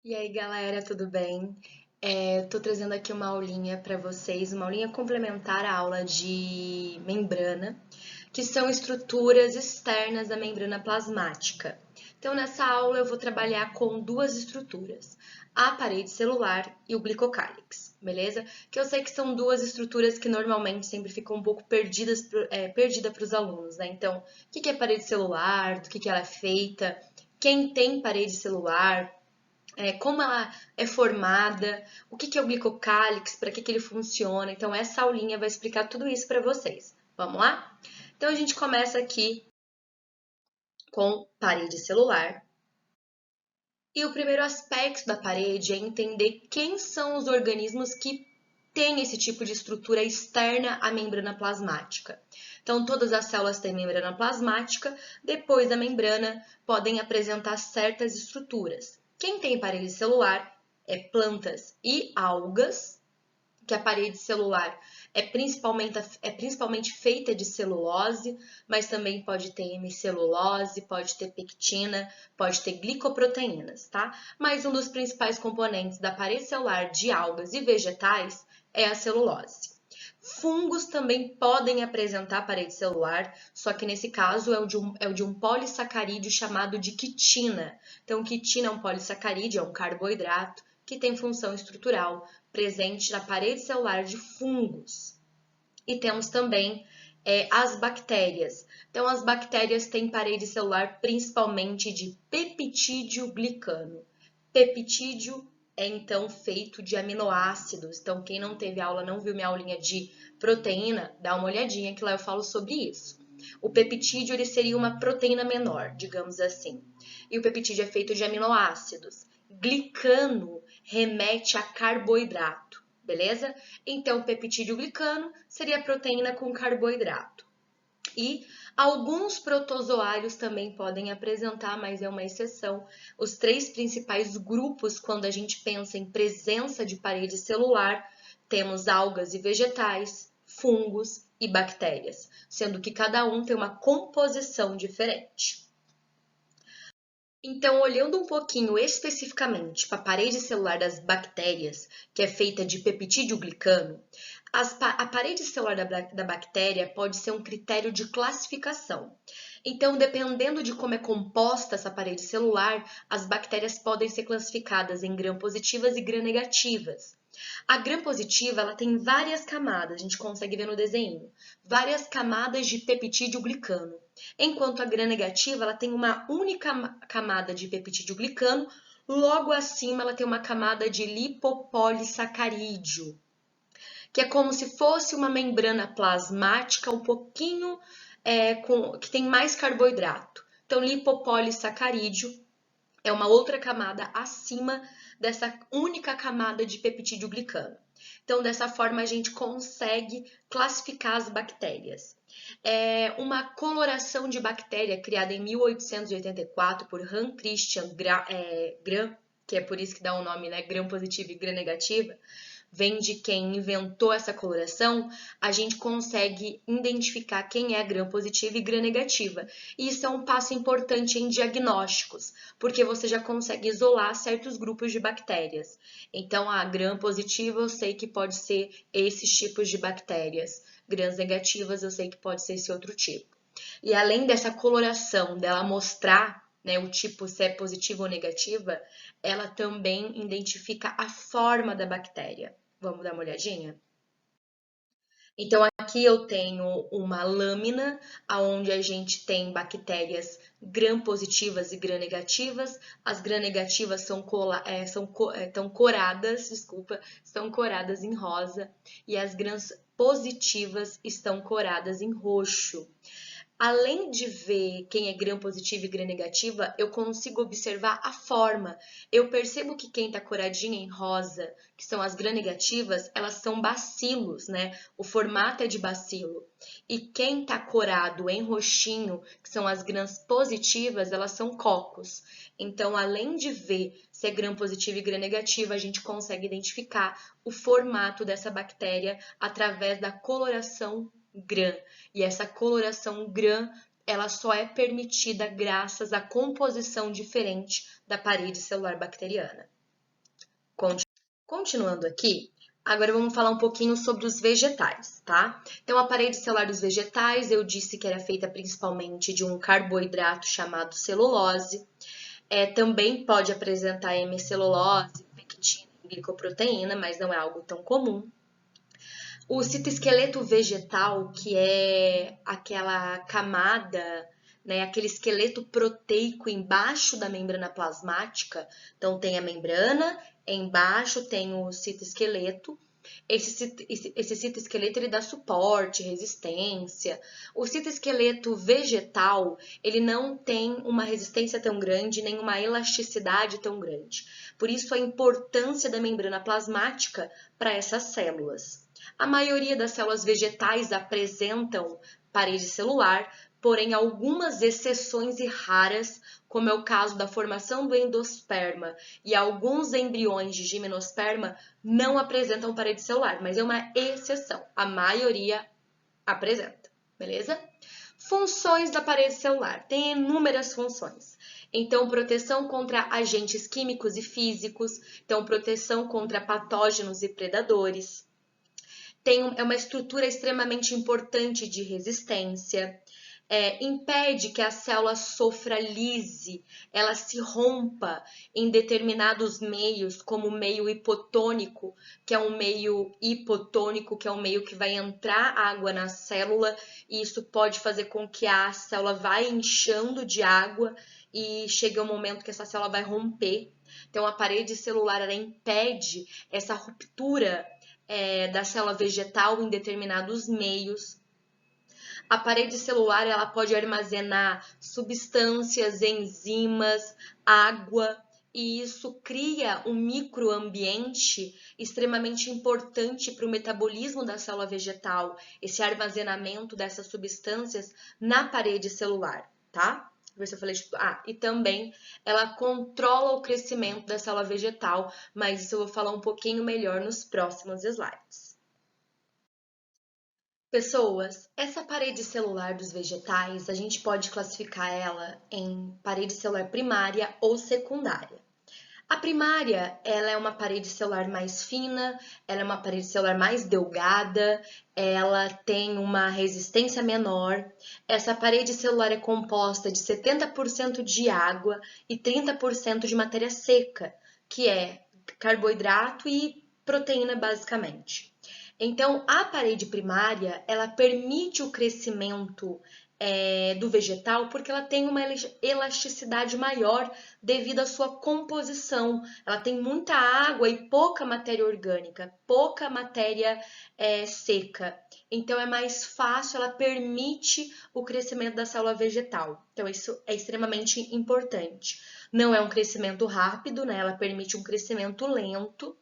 E aí, galera, tudo bem? Tô trazendo aqui uma aulinha para vocês, uma aulinha complementar à aula de membrana, que são estruturas externas da membrana plasmática. Então, nessa aula eu vou trabalhar com duas estruturas, a parede celular e o glicocálix, beleza? Que eu sei que são duas estruturas que normalmente sempre ficam um pouco perdida para os alunos, né? Então, o que é parede celular, do que ela é feita, quem tem parede celular, como ela é formada, o que é o glicocálix, para que ele funciona. Então, essa aulinha vai explicar tudo isso para vocês. Vamos lá? Então, a gente começa aqui com parede celular. E o primeiro aspecto da parede é entender quem são os organismos que têm esse tipo de estrutura externa à membrana plasmática. Então, todas as células têm membrana plasmática, depois da membrana podem apresentar certas estruturas. Quem tem parede celular é plantas e algas, que a parede celular é principalmente feita de celulose, mas também pode ter hemicelulose, pode ter pectina, pode ter glicoproteínas, tá? Mas um dos principais componentes da parede celular de algas e vegetais é a celulose. Fungos também podem apresentar parede celular, só que nesse caso é o de um polissacarídeo chamado de quitina. Então, quitina é um polissacarídeo, é um carboidrato que tem função estrutural presente na parede celular de fungos. E temos também as bactérias. Então, as bactérias têm parede celular principalmente de peptídeo glicano. Peptídeo é então feito de aminoácidos. Então, quem não teve aula, não viu minha aulinha de proteína, dá uma olhadinha que lá eu falo sobre isso. O peptídeo ele seria uma proteína menor, digamos assim. E o peptídeo é feito de aminoácidos. Glicano remete a carboidrato, beleza? Então, peptídeo glicano seria a proteína com carboidrato. E alguns protozoários também podem apresentar, mas é uma exceção. Os três principais grupos, quando a gente pensa em presença de parede celular, temos algas e vegetais, fungos e bactérias, sendo que cada um tem uma composição diferente. Então, olhando um pouquinho especificamente para a parede celular das bactérias, que é feita de peptídeo glicano, a parede celular da bactéria pode ser um critério de classificação. Então, dependendo de como é composta essa parede celular, as bactérias podem ser classificadas em gram-positivas e gram-negativas. A gram-positiva ela tem várias camadas, a gente consegue ver no desenho, várias camadas de peptídeo glicano. Enquanto a gram-negativa ela tem uma única camada de peptídeo glicano, logo acima ela tem uma camada de lipopolissacarídeo, que é como se fosse uma membrana plasmática um pouquinho que tem mais carboidrato. Então, lipopolissacarídeo é uma outra camada acima dessa única camada de peptídeo glicano. Então, dessa forma, a gente consegue classificar as bactérias. Uma coloração de bactéria criada em 1884 por Hans Christian Gram, que é por isso que dá o nome, né, gram positiva e gram negativa, vem de quem inventou essa coloração, a gente consegue identificar quem é gram positiva e gram negativa. E isso é um passo importante em diagnósticos, porque você já consegue isolar certos grupos de bactérias. Então, a gram positiva eu sei que pode ser esses tipos de bactérias. Grãs negativas eu sei que pode ser esse outro tipo. E além dessa coloração, dela mostrar, né, o tipo se é positiva ou negativa, ela também identifica a forma da bactéria. Vamos dar uma olhadinha? Então, aqui eu tenho uma lâmina onde a gente tem bactérias gram-positivas e gram-negativas. As gram-negativas estão coradas, desculpa, estão coradas em rosa e as gram-positivas estão coradas em roxo. Além de ver quem é gram-positiva e gram-negativa, eu consigo observar a forma. Eu percebo que quem está coradinha em rosa, que são as gram-negativas, elas são bacilos, né? O formato é de bacilo. E quem está corado em roxinho, que são as grãs positivas, elas são cocos. Então, além de ver se é gram-positiva e gram-negativa, a gente consegue identificar o formato dessa bactéria através da coloração gram. E essa coloração gram, ela só é permitida graças à composição diferente da parede celular bacteriana. Continuando aqui, agora vamos falar um pouquinho sobre os vegetais, tá? Então, a parede celular dos vegetais, eu disse que era feita principalmente de um carboidrato chamado celulose. Também pode apresentar hemicelulose, pectina e glicoproteína, mas não é algo tão comum. O citoesqueleto vegetal, que é aquela camada, né, aquele esqueleto proteico embaixo da membrana plasmática. Então, tem a membrana, embaixo tem o citoesqueleto. Esse citoesqueleto ele dá suporte, resistência. O citoesqueleto vegetal, ele não tem uma resistência tão grande, nem uma elasticidade tão grande. Por isso, a importância da membrana plasmática para essas células. A maioria das células vegetais apresentam parede celular, porém algumas exceções e raras, como é o caso da formação do endosperma e alguns embriões de gimnosperma, não apresentam parede celular, mas é uma exceção. A maioria apresenta, beleza? Funções da parede celular. Tem inúmeras funções. Então, proteção contra agentes químicos e físicos. Então, proteção contra patógenos e predadores. É uma estrutura extremamente importante de resistência. Impede que a célula sofra lise, ela se rompa em determinados meios, como o meio hipotônico, que é um meio hipotônico, que é um meio que vai entrar água na célula, e isso pode fazer com que a célula vá inchando de água e chegue um momento que essa célula vai romper. Então, a parede celular ela impede essa ruptura da célula vegetal em determinados meios. A parede celular ela pode armazenar substâncias, enzimas, água, e isso cria um microambiente extremamente importante para o metabolismo da célula vegetal, esse armazenamento dessas substâncias na parede celular, tá? Ver se eu falei e também ela controla o crescimento da célula vegetal, mas isso eu vou falar um pouquinho melhor nos próximos slides. Pessoas, essa parede celular dos vegetais, a gente pode classificar ela em parede celular primária ou secundária. A primária, ela é uma parede celular mais fina, ela é uma parede celular mais delgada, ela tem uma resistência menor. Essa parede celular é composta de 70% de água e 30% de matéria seca, que é carboidrato e proteína basicamente. Então, a parede primária, ela permite o crescimento do vegetal porque ela tem uma elasticidade maior devido à sua composição. Ela tem muita água e pouca matéria orgânica, pouca matéria seca. Então, é mais fácil, ela permite o crescimento da célula vegetal. Então, isso é extremamente importante. Não é um crescimento rápido, né? Ela permite um crescimento lento.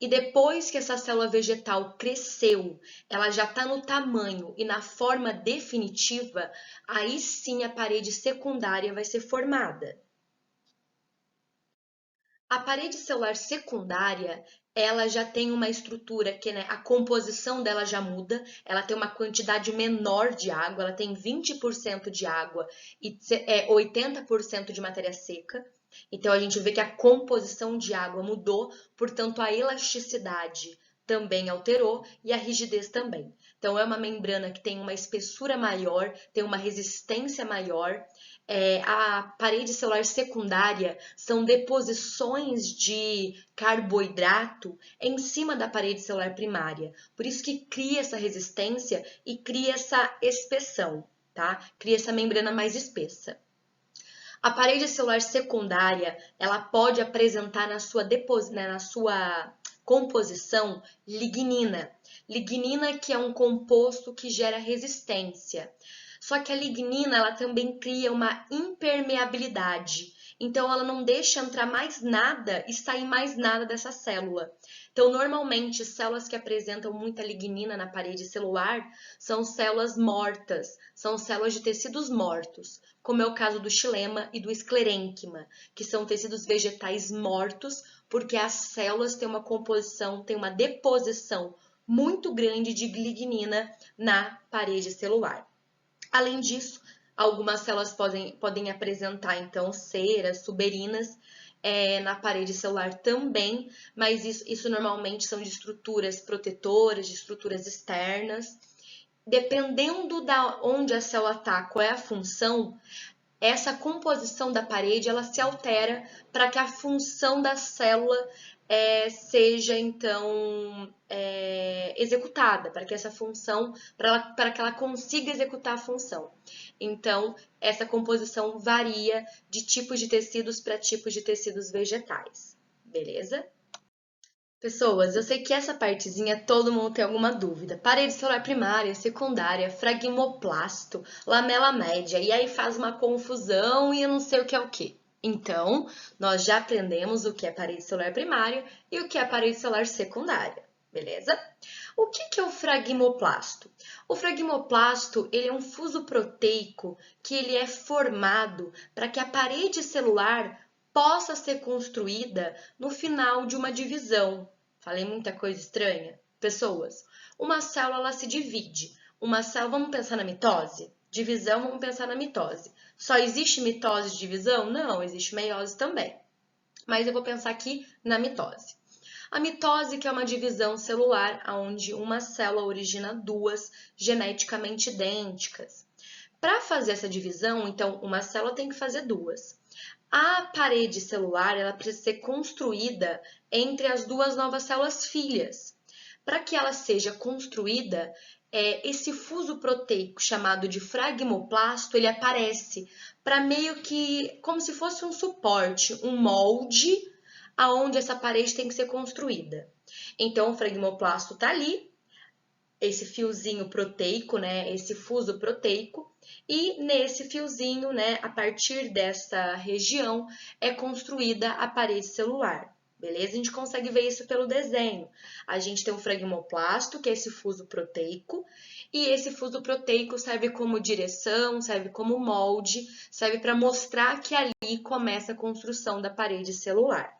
E depois que essa célula vegetal cresceu, ela já está no tamanho e na forma definitiva, aí sim a parede secundária vai ser formada. A parede celular secundária, ela já tem uma estrutura que, né, a composição dela já muda, ela tem uma quantidade menor de água, ela tem 20% de água e 80% de matéria seca. Então, a gente vê que a composição de água mudou, portanto, a elasticidade também alterou e a rigidez também. Então, é uma membrana que tem uma espessura maior, tem uma resistência maior. A parede celular secundária são deposições de carboidrato em cima da parede celular primária. Por isso que cria essa resistência e cria essa espessão, tá? Cria essa membrana mais espessa. A parede celular secundária, ela pode apresentar na sua composição lignina. Lignina que é um composto que gera resistência. Só que a lignina, ela também cria uma impermeabilidade. Então, ela não deixa entrar mais nada e sair mais nada dessa célula. Então, normalmente, células que apresentam muita lignina na parede celular são células mortas, são células de tecidos mortos, como é o caso do xilema e do esclerênquima, que são tecidos vegetais mortos, porque as células têm uma composição, têm uma deposição muito grande de lignina na parede celular. Além disso, algumas células podem apresentar, então, ceras, tuberinas, na parede celular também, mas isso normalmente são de estruturas protetoras, de estruturas externas. Dependendo da onde a célula está, qual é a função, essa composição da parede ela se altera para que a função da célula seja então executada, para que essa função, para que ela consiga executar a função. Então, essa composição varia de tipos de tecidos para tipos de tecidos vegetais, beleza? Pessoas, eu sei que essa partezinha todo mundo tem alguma dúvida. Parede celular primária, secundária, fragmoplasto, lamela média, e aí faz uma confusão e eu não sei o que é o que. Então, nós já aprendemos o que é parede celular primária e o que é parede celular secundária, beleza? O que é o fragmoplasto? O fragmoplasto ele é um fuso proteico que ele é formado para que a parede celular possa ser construída no final de uma divisão. Falei muita coisa estranha? Pessoas, uma célula ela se divide. Uma célula, vamos pensar na mitose? Divisão, vamos pensar na mitose. Só existe mitose de divisão? Não, existe meiose também. Mas eu vou pensar aqui na mitose. A mitose, que é uma divisão celular, onde uma célula origina duas geneticamente idênticas. Para fazer essa divisão, então, uma célula tem que fazer duas. A parede celular ela precisa ser construída entre as duas novas células filhas. Para que ela seja construída, esse fuso proteico chamado de fragmoplasto, ele aparece para meio que como se fosse um suporte, um molde aonde essa parede tem que ser construída. Então, o fragmoplasto está ali, esse fiozinho proteico, né, esse fuso proteico, e nesse fiozinho, né, a partir dessa região, é construída a parede celular. Beleza? A gente consegue ver isso pelo desenho. A gente tem o fragmoplasto, que é esse fuso proteico, e esse fuso proteico serve como direção, serve como molde, serve para mostrar que ali começa a construção da parede celular,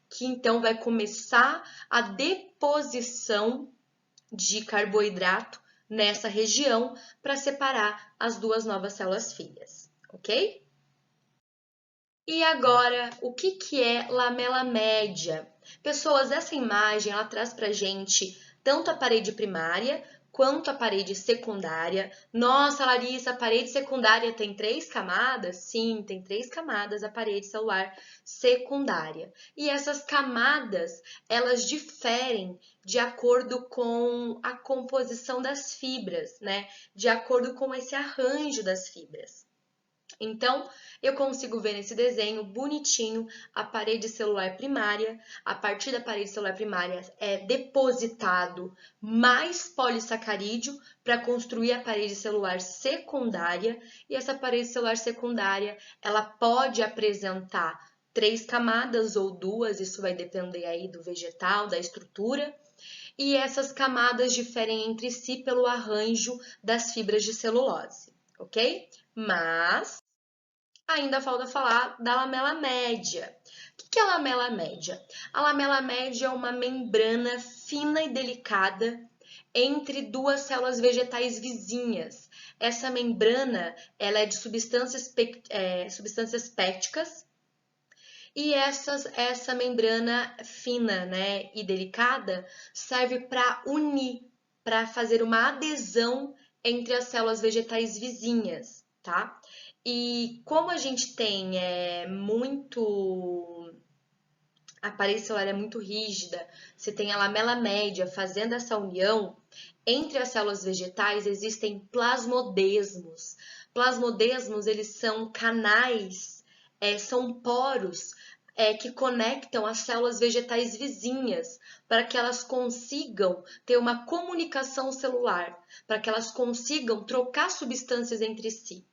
que então vai começar a deposição de carboidrato nessa região para separar as duas novas células filhas, ok? E agora, o que é lamela média? Pessoas, essa imagem ela traz para gente tanto a parede primária quanto a parede secundária. Nossa, Larissa, a parede secundária tem 3 camadas? Sim, tem 3 camadas a parede celular secundária. E essas camadas, elas diferem de acordo com a composição das fibras, né? De acordo com esse arranjo das fibras. Então, eu consigo ver nesse desenho bonitinho a parede celular primária. A partir da parede celular primária é depositado mais polissacarídeo para construir a parede celular secundária. E essa parede celular secundária, ela pode apresentar 3 camadas ou 2, isso vai depender aí do vegetal, da estrutura. E essas camadas diferem entre si pelo arranjo das fibras de celulose, ok? Mas ainda falta falar da lamela média. O que é a lamela média? A lamela média é uma membrana fina e delicada entre duas células vegetais vizinhas. Essa membrana ela é de substâncias pépticas e essa membrana fina, né, e delicada serve para unir, para fazer uma adesão entre as células vegetais vizinhas, tá? E como a gente tem a parede celular é muito rígida, você tem a lamela média fazendo essa união, entre as células vegetais existem plasmodesmos. Plasmodesmos, eles são canais, são poros que conectam as células vegetais vizinhas para que elas consigam ter uma comunicação celular, para que elas consigam trocar substâncias entre si.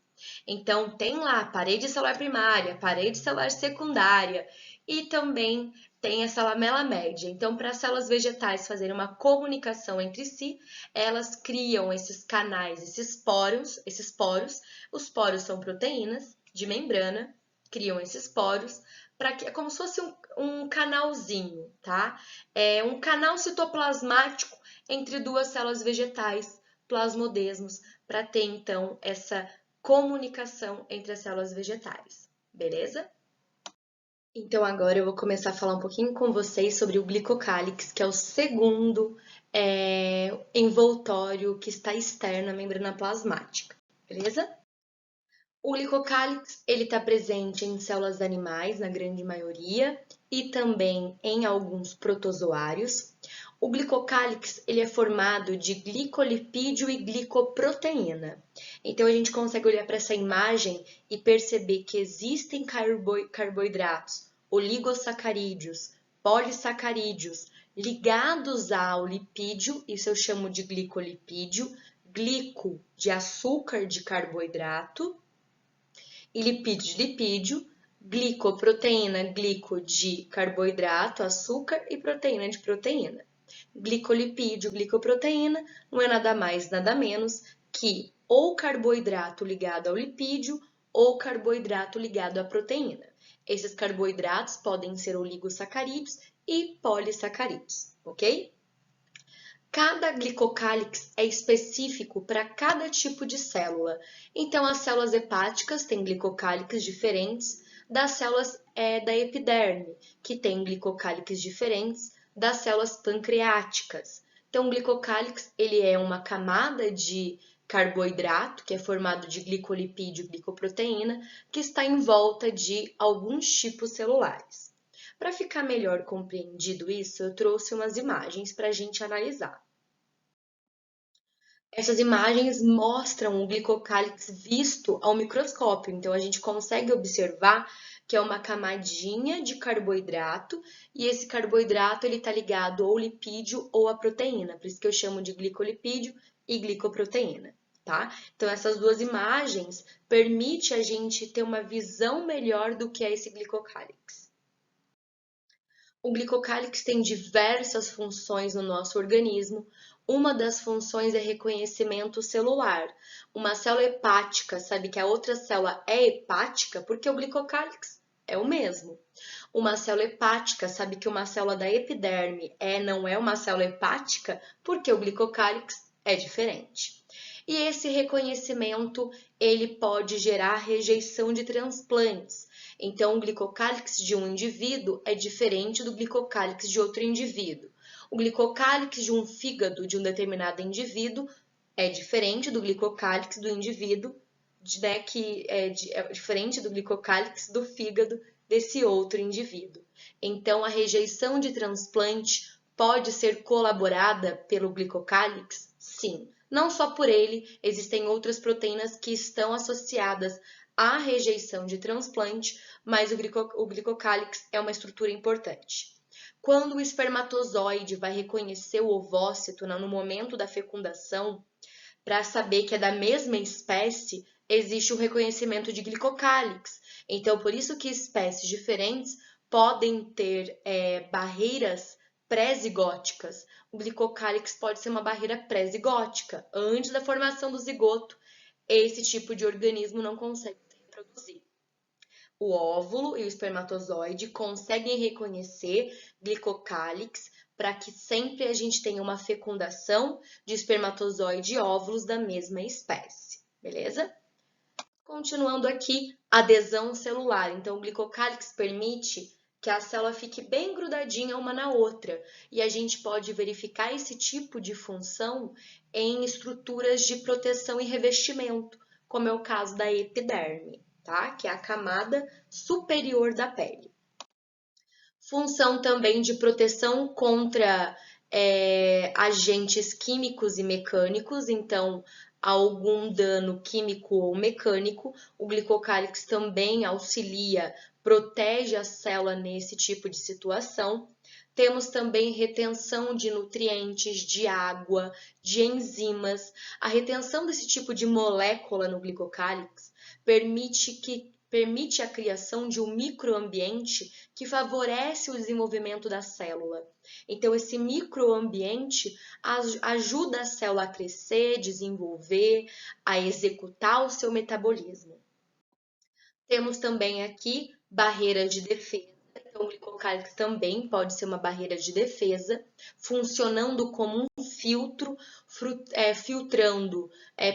Então, tem lá a parede celular primária, parede celular secundária e também tem essa lamela média. Então, para as células vegetais fazerem uma comunicação entre si, elas criam esses canais, esses poros. Os poros são proteínas de membrana, criam esses poros, para que é como se fosse um canalzinho, tá? É um canal citoplasmático entre duas células vegetais, plasmodesmos, para ter então essa comunicação entre as células vegetais, beleza? Então agora eu vou começar a falar um pouquinho com vocês sobre o glicocálix, que é o segundo envoltório que está externo à membrana plasmática, beleza? O glicocálix, ele está presente em células animais, na grande maioria, e também em alguns protozoários. O glicocálix, ele é formado de glicolipídio e glicoproteína. Então, a gente consegue olhar para essa imagem e perceber que existem carboidratos, oligosacarídeos, polissacarídeos, ligados ao lipídio, isso eu chamo de glicolipídio, glico de açúcar de carboidrato, e lipídio de lipídio, glicoproteína, glico de carboidrato, açúcar e proteína de proteína. Glicolipídio, glicoproteína não é nada mais, nada menos que ou carboidrato ligado ao lipídio ou carboidrato ligado à proteína. Esses carboidratos podem ser oligosacarídeos e polissacarídeos, ok? Cada glicocálix é específico para cada tipo de célula. Então, as células hepáticas têm glicocálix diferentes das células da epiderme, que têm glicocálix diferentes das células pancreáticas. Então, o glicocálix ele é uma camada de carboidrato, que é formado de glicolipídio e glicoproteína, que está em volta de alguns tipos celulares. Para ficar melhor compreendido isso, eu trouxe umas imagens para a gente analisar. Essas imagens mostram o glicocálix visto ao microscópio, então a gente consegue observar que é uma camadinha de carboidrato e esse carboidrato ele está ligado ao lipídio ou à proteína, por isso que eu chamo de glicolipídio e glicoproteína, tá? Então essas duas imagens permitem a gente ter uma visão melhor do que é esse glicocálix. O glicocálix tem diversas funções no nosso organismo. Uma das funções é reconhecimento celular. Uma célula hepática sabe que a outra célula é hepática porque o glicocálix é o mesmo. Uma célula hepática sabe que uma célula da epiderme não é uma célula hepática porque o glicocálix é diferente. E esse reconhecimento ele pode gerar rejeição de transplantes. Então, o glicocálix de um indivíduo é diferente do glicocálix de outro indivíduo. O glicocálix de um fígado de um determinado indivíduo é diferente do glicocálix do indivíduo, né, que é diferente do glicocálix do fígado desse outro indivíduo. Então, a rejeição de transplante pode ser colaborada pelo glicocálix? Sim. Não só por ele, existem outras proteínas que estão associadas à rejeição de transplante, mas o glicocálix é uma estrutura importante. Quando o espermatozoide vai reconhecer o ovócito no momento da fecundação, para saber que é da mesma espécie, existe o reconhecimento de glicocálix. Então, por isso que espécies diferentes podem ter barreiras pré-zigóticas. O glicocálix pode ser uma barreira pré-zigótica. Antes da formação do zigoto, esse tipo de organismo não consegue se reproduzir. O óvulo e o espermatozoide conseguem reconhecer glicocálix para que sempre a gente tenha uma fecundação de espermatozoide e óvulos da mesma espécie, beleza? Continuando aqui, adesão celular. Então, o glicocálix permite que a célula fique bem grudadinha uma na outra, e a gente pode verificar esse tipo de função em estruturas de proteção e revestimento, como é o caso da epiderme, tá? Que é a camada superior da pele. Função também de proteção contra agentes químicos e mecânicos, então algum dano químico ou mecânico, o glicocálix também auxilia, protege a célula nesse tipo de situação. Temos também retenção de nutrientes, de água, de enzimas. A retenção desse tipo de molécula no glicocálix permite a criação de um microambiente que favorece o desenvolvimento da célula. Então, esse microambiente ajuda a célula a crescer, desenvolver, a executar o seu metabolismo. Temos também aqui barreiras de defesa. Então, Então, o glicocálix também pode ser uma barreira de defesa, funcionando como um filtro, filtrando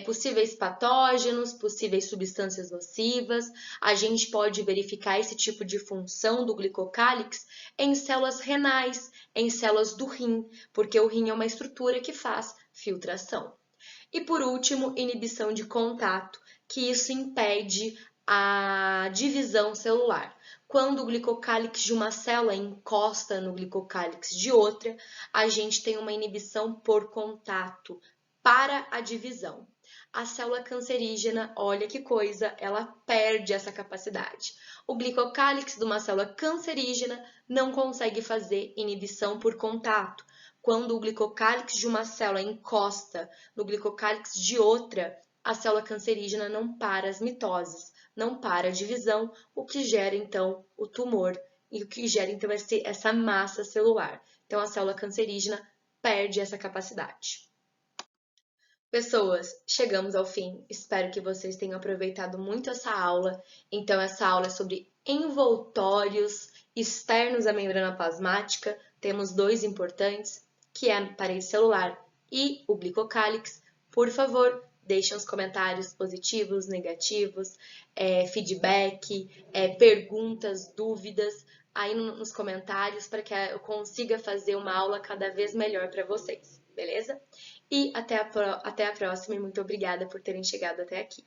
possíveis patógenos, possíveis substâncias nocivas. A gente pode verificar esse tipo de função do glicocálix em células renais, em células do rim, porque o rim é uma estrutura que faz filtração. E por último, inibição de contato, que isso impede a divisão celular. Quando o glicocálix de uma célula encosta no glicocálix de outra, a gente tem uma inibição por contato para a divisão. A célula cancerígena, olha que coisa, ela perde essa capacidade. O glicocálix de uma célula cancerígena não consegue fazer inibição por contato. Quando o glicocálix de uma célula encosta no glicocálix de outra, a célula cancerígena não para as mitoses, não para a divisão, o que gera então o tumor e o que gera então essa massa celular. Então a célula cancerígena perde essa capacidade. Pessoas, chegamos ao fim. Espero que vocês tenham aproveitado muito essa aula. Então essa aula é sobre envoltórios externos à membrana plasmática. Temos dois importantes, que é a parede celular e o glicocálix. Por favor, deixem os comentários positivos, negativos, feedback, perguntas, dúvidas aí nos comentários para que eu consiga fazer uma aula cada vez melhor para vocês, beleza? E até a próxima e muito obrigada por terem chegado até aqui.